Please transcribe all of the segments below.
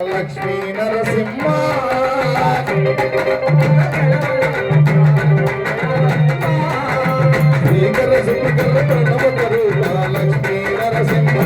లక్ష్మీ నరసింహ శ్రీకర సుఖకర ప్రణవ కరూప లక్ష్మీ నరసింహ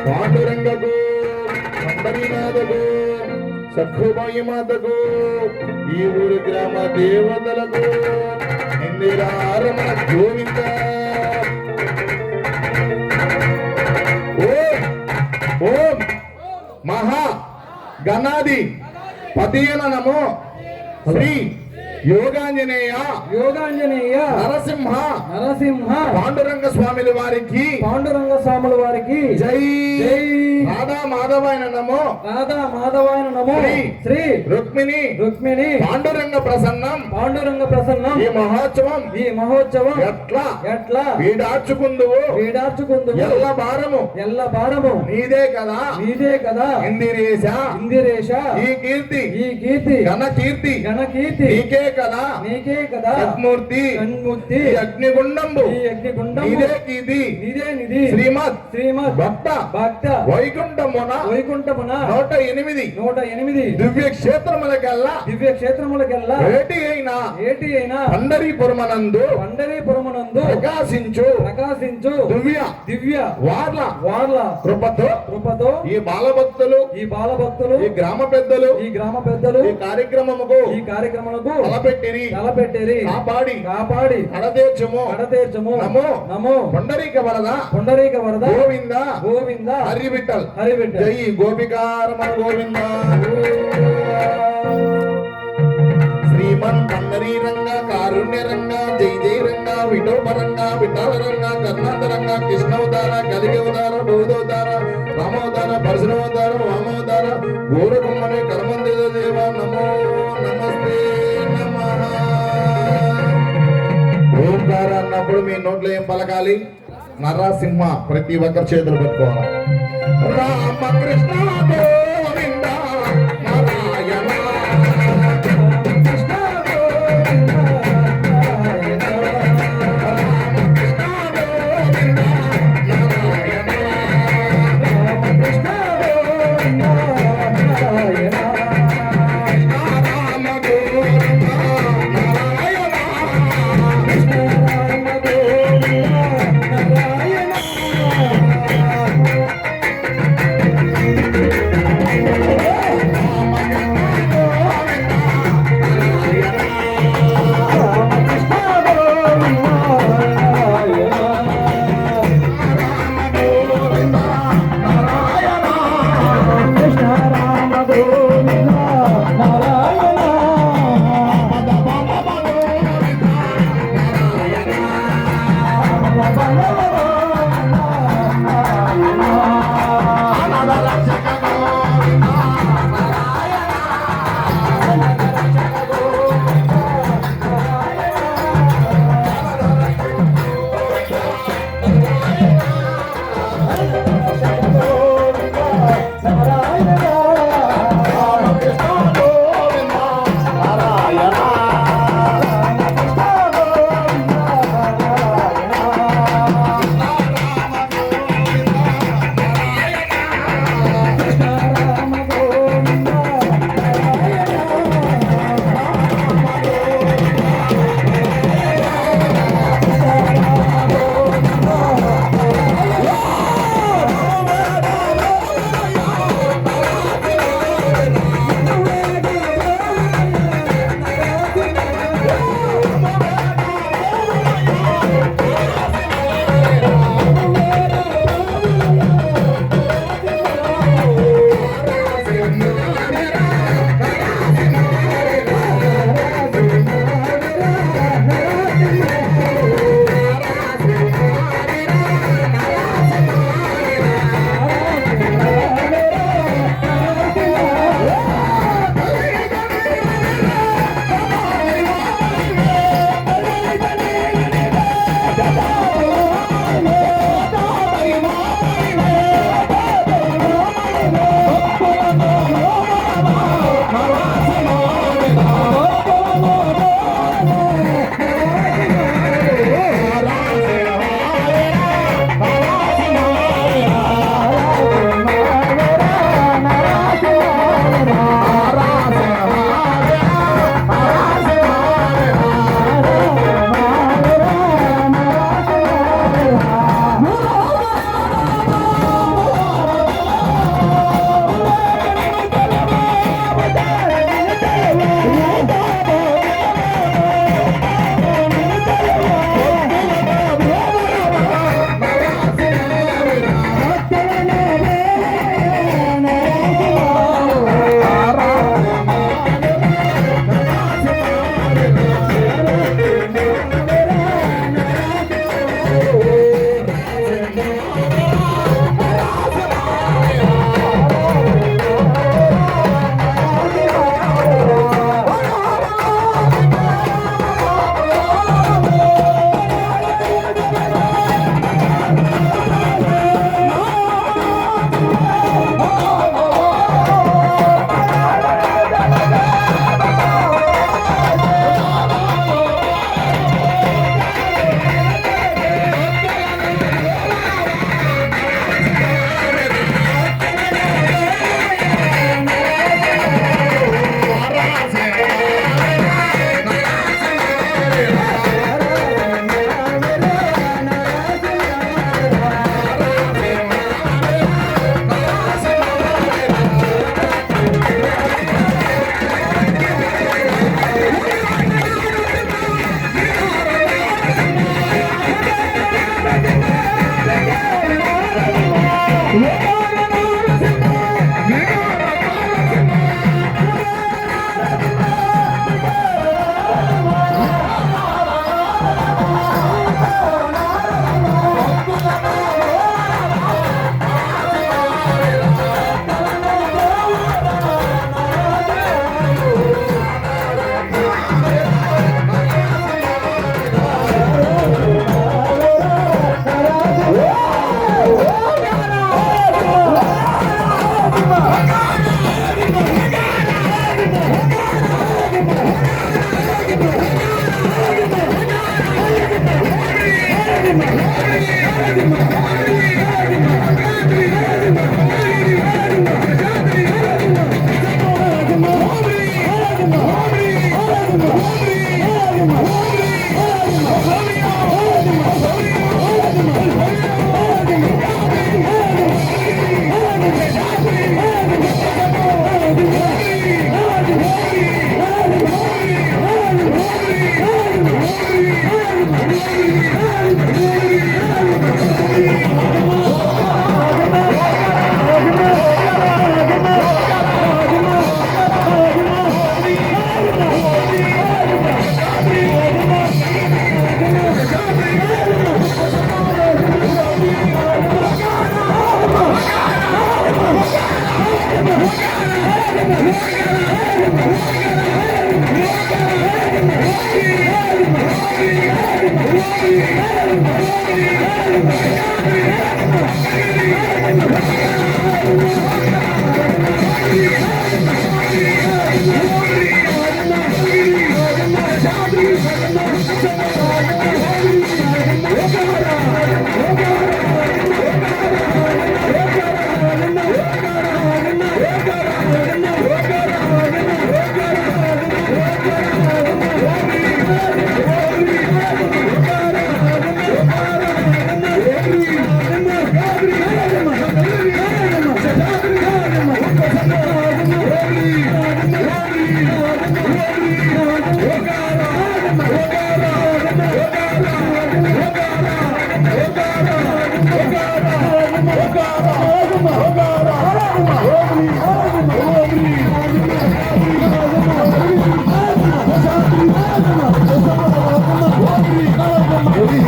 పాండురంగకు సంబరినాథకు సఖుబాయి మాతకు ఈ ఊరి గ్రామ దేవతలకు ఇందిరారమణ గోవింద ఓం మహా గణాది పతియన నమో శ్రీ యోగాంజనేయ నరసింహ పాండురంగ స్వాముల వారికి జై రాధా మాధవాయన నమో శ్రీ రుక్మిణి పాండురంగ ప్రసన్నం ఈ మహోత్సవం ఎట్లా వీడార్చుకుందువు ఎల్ల భారము నీదే కదా ఇందిరేశ ఈ కీర్తి ఘన కీర్తి నీకే కదా సద్మూర్తి అగ్నిగుండంబు నీదే నిధి శ్రీమద్ భక్త వైకుంఠమున 108 దివ్య క్షేత్రములకెల్లా ఏటి అయినా పండరీపురమనందు ప్రకాశించు దివ్య వార్ల కృపతో ఈ బాలభక్తులు ఈ గ్రామ పెద్దలు ఈ కార్యక్రమముకు తలపెట్టిరి కాపాడి కడతేర్చుము నమో పుండరీక వరద గోవింద హరి విఠల్ జై గోపికారమణ గోవింద శ్రీమన్ పండరీరంగ కారుణ్యరంగ జై రంగ విఠోపరంగ విఠాలరంగ కర్ణాటరంగ కృష్ణవతార కలిగవతార బౌద్ధవతార రామవతార పరశురామవతార వామవతార గోరకుమ్మని కర్మందిర దేవ నమో నమస్తే నమః. ఓంకార అన్నప్పుడు మీ నోట్లో ఏం పలకాలి? నరసింహ. ప్రతి ఒక్కరి చేతులు పెట్టుకోవాలి. రామకృష్ణ గోవింద నారాయణ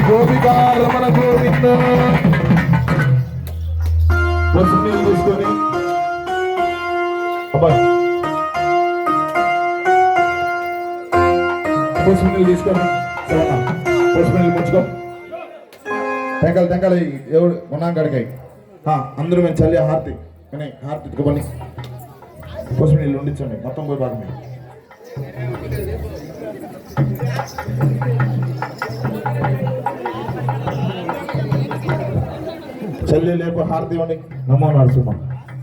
గోపికా రమణ గోవింద నీళ్ళు తీసుకొని అబ్బాయి పసుపు నీళ్ళు తీసుకోండి పసుపు నీళ్ళు ముంచుకో తెంకాలి ఎవడు ఉన్నాం కడికాయి అందరూ మేము చల్లి హారతి హారతి ఎత్తుకోని పసుపు నీళ్ళు ఉండించండి మొత్తం పోయి బాగా చల్లి లేపు హారతి ఇవ్వండి నమో నరసింహ